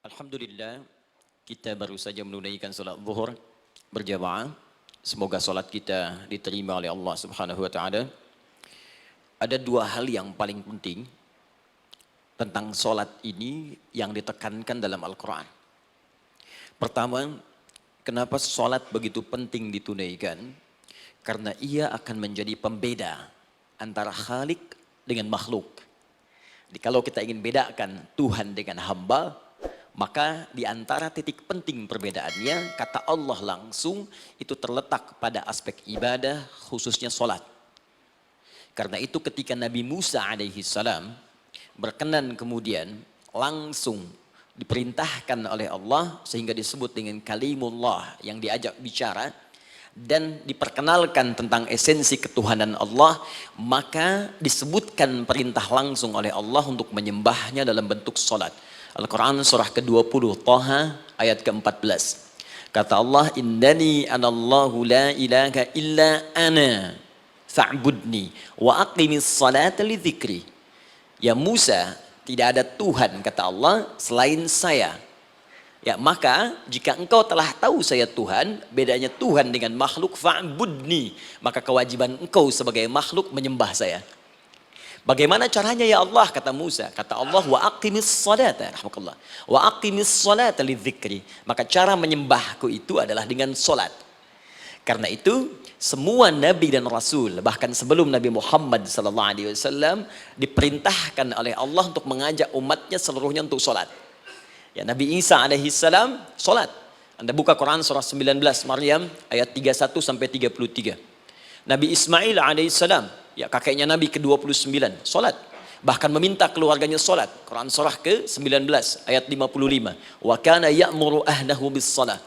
Alhamdulillah, kita baru saja menunaikan salat zuhur berjamaah. Semoga salat kita diterima oleh Allah Subhanahu wa taala. Ada dua hal yang paling penting tentang salat ini yang ditekankan dalam Al-Qur'an. Pertama, kenapa salat begitu penting ditunaikan? Karena ia akan menjadi pembeda antara Khalik dengan makhluk. Jadi kalau kita ingin bedakan Tuhan dengan hamba, maka di antara titik penting perbedaannya, kata Allah langsung itu terletak pada aspek ibadah, khususnya sholat. Karena itu ketika Nabi Musa alaihi salam berkenan kemudian langsung diperintahkan oleh Allah sehingga disebut dengan kalimullah yang diajak bicara dan diperkenalkan tentang esensi ketuhanan Allah, maka disebutkan perintah langsung oleh Allah untuk menyembahnya dalam bentuk sholat. Al-Quran surah ke-20 Taha ayat ke-14. Kata Allah, innani anallahu la ilaha illa ana fa'budni wa aqimis salata li dzikri. Ya Musa, tidak ada Tuhan kata Allah selain saya. Ya maka jika engkau telah tahu saya Tuhan, bedanya Tuhan dengan makhluk, fa'budni, maka kewajiban engkau sebagai makhluk menyembah saya. Bagaimana caranya ya Allah, kata Musa? Kata Allah, wa aqimis salata, rahmatullah. Wa aqimis salata lidzikri. Maka cara menyembahku itu adalah dengan solat. Karena itu semua nabi dan rasul, bahkan sebelum Nabi Muhammad SAW, diperintahkan oleh Allah untuk mengajak umatnya seluruhnya untuk solat. Ya, Nabi Isa alaihissalam solat. Anda buka Quran surah 19 Maryam ayat 31 sampai 33. Nabi Ismail alaihissalam, ya kakeknya Nabi ke-29, solat. Bahkan meminta keluarganya solat. Quran surah ke-19 ayat 55. Wa kana ya'muru ahlahu bis salat.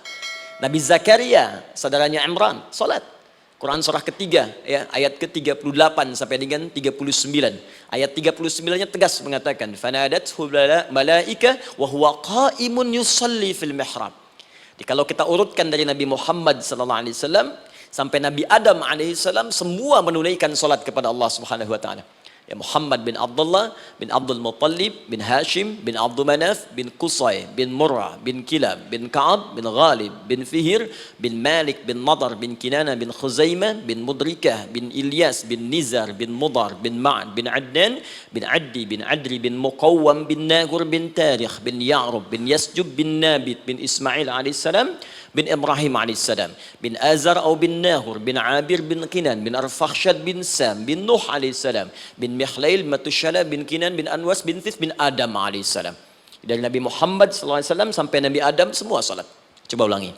Nabi Zakaria, saudaranya Imran, solat. Quran surah ketiga, ya, ayat ke-38 sampai dengan 39. Ayat 39-nya tegas mengatakan, fanadathu malaika wa huwa qa'imun yusalli fil mihrab. Jadi kalau kita urutkan dari Nabi Muhammad SAW sampai Nabi Adam alaihissalam, semua menunaikan salat kepada Allah Subhanahu wa taala. Ya Muhammad bin Abdullah bin Abdul Muttalib bin Hashim bin Abdul Manaf bin Qusay bin Murrah bin Kilab bin Ka'ab bin Ghalib bin Fihir bin Malik bin Nadar bin Kinana bin Khuzaimah bin Mudrikah bin Ilyas bin Nizar bin Mudar bin Ma'ad bin Adnan bin Addi bin Adri bin Muqawwam bin Nagur bin Tarikh bin Ya'rub bin Yasjub bin Nabit bin Ismail alaihissalam bin Ibrahim alaihissalam bin Azar atau bin Nahur bin Abir bin Kinan bin Arfakhshad bin Sam bin Nuh alaihissalam bin Mikhlail Matushala bin Kinan bin Anwas bin Thith bin Adam alaihissalam. Dari Nabi Muhammad SAW sampai Nabi Adam semua salat. Coba ulangi.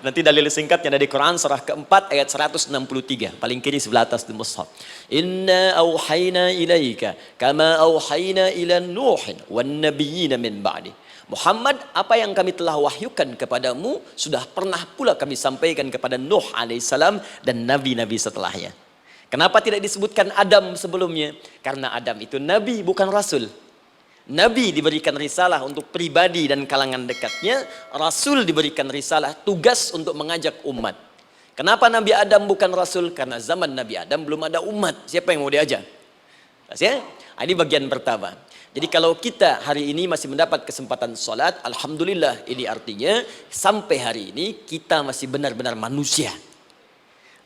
Nanti dalil singkatnya dari Quran surah keempat ayat 163, paling kiri sebelah atas di mushaf. Inna auhayna ilaika kama auhayna ila Nuhin wan nabiyyin min ba'di. Muhammad, apa yang kami telah wahyukan kepadamu sudah pernah pula kami sampaikan kepada Nuh alaihissalam dan nabi-nabi setelahnya. Kenapa tidak disebutkan Adam sebelumnya? Karena Adam itu nabi bukan rasul. Nabi diberikan risalah untuk pribadi dan kalangan dekatnya, rasul diberikan risalah tugas untuk mengajak umat. Kenapa Nabi Adam bukan rasul? Karena zaman Nabi Adam belum ada umat. Siapa yang mau diajak? Ya? Ini bagian pertama. Jadi kalau kita hari ini masih mendapat kesempatan sholat, alhamdulillah, ini artinya sampai hari ini kita masih benar-benar manusia.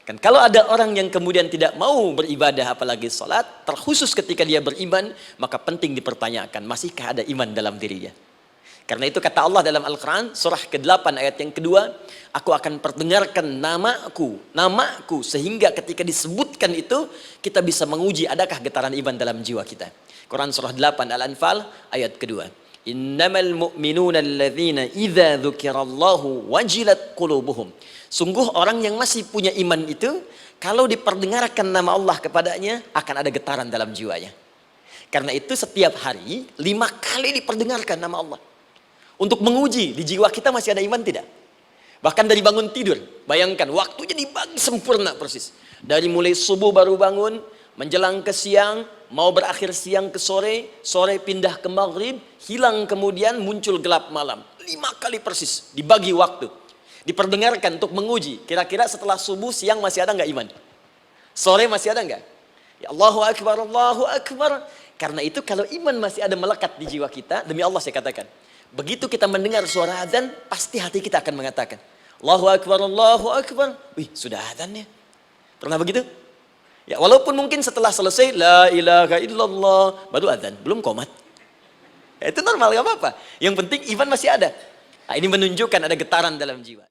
Kan kalau ada orang yang kemudian tidak mau beribadah apalagi sholat, terkhusus ketika dia beriman, maka penting dipertanyakan, masihkah ada iman dalam dirinya? Karena itu kata Allah dalam Al-Quran, surah ke-8 ayat yang kedua, aku akan perdengarkan namaku, sehingga ketika disebutkan itu, kita bisa menguji adakah getaran iman dalam jiwa kita. Quran surah 8 Al-Anfal ayat kedua. Innamal mu'minuna alladzina idza dzukirallahu wajilat qulubuhum. Sungguh orang yang masih punya iman itu, kalau diperdengarkan nama Allah kepadanya, akan ada getaran dalam jiwanya. Karena itu setiap hari 5 kali diperdengarkan nama Allah. Untuk menguji di jiwa kita masih ada iman tidak? Bahkan dari bangun tidur, bayangkan waktunya dibagi sempurna persis. Dari mulai subuh baru bangun, menjelang ke siang, mau berakhir siang ke sore, sore pindah ke maghrib, hilang kemudian muncul gelap malam. 5 kali persis dibagi waktu. Diperdengarkan untuk menguji, kira-kira setelah subuh siang masih ada nggak iman? Sore masih ada nggak? Ya Allahu Akbar, Allahu Akbar. Karena itu kalau iman masih ada melekat di jiwa kita, demi Allah saya katakan, begitu kita mendengar suara azan, pasti hati kita akan mengatakan, Allahu Akbar, Allahu Akbar. Wih, sudah azan ya. Pernah begitu? Ya, walaupun mungkin setelah selesai, La ilaha illallah, baru azan, belum qomat. Ya, itu normal, gak apa-apa. Yang penting iman masih ada. Nah, ini menunjukkan ada getaran dalam jiwa.